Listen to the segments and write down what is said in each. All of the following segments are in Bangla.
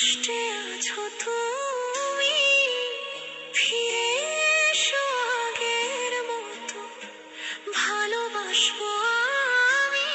কষ্টে আছো তুমি, ফিরে এসো আগের মতো, ভালোবাসবো আমি।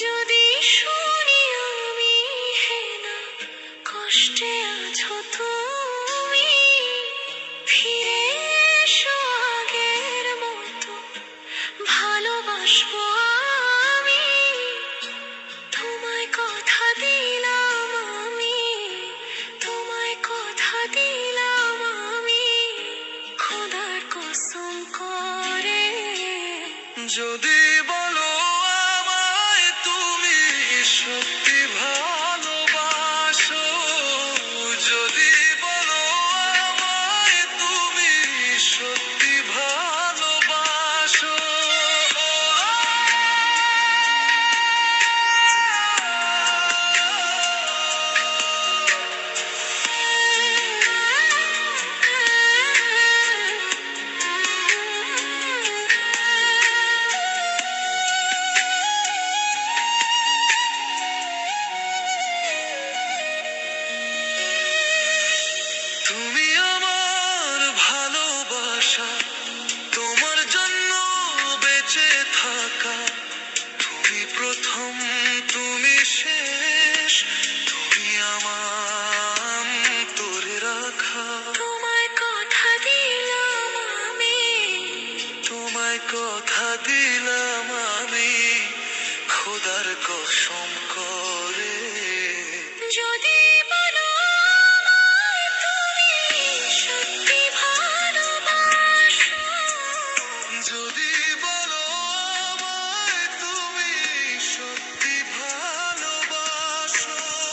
যদি শুনি আমি হেনা, কষ্টে আছো তুমি, ফিরে এসো আগের মতো, ভালোবাসবো আমি। তোমায় কথা দিলাম আমি, তোমায় কথা দিলাম আমি, খোদার কসম করে। যদি বলো আমায় তুমি সত্যি ভালোবাসো, যদি বলো আমায় তুমি সত্যি ভালোবাসো, তুমি আমার ভালোবাসা, তোমার জন্য বেঁচে থাকা, তুমি প্রথম তুমি শেষ, তুমি আমার তোরে রাখা। তোমায় কথা দিলাম আমি, তোমায় কথা দিলাম আমি, খোদার কসম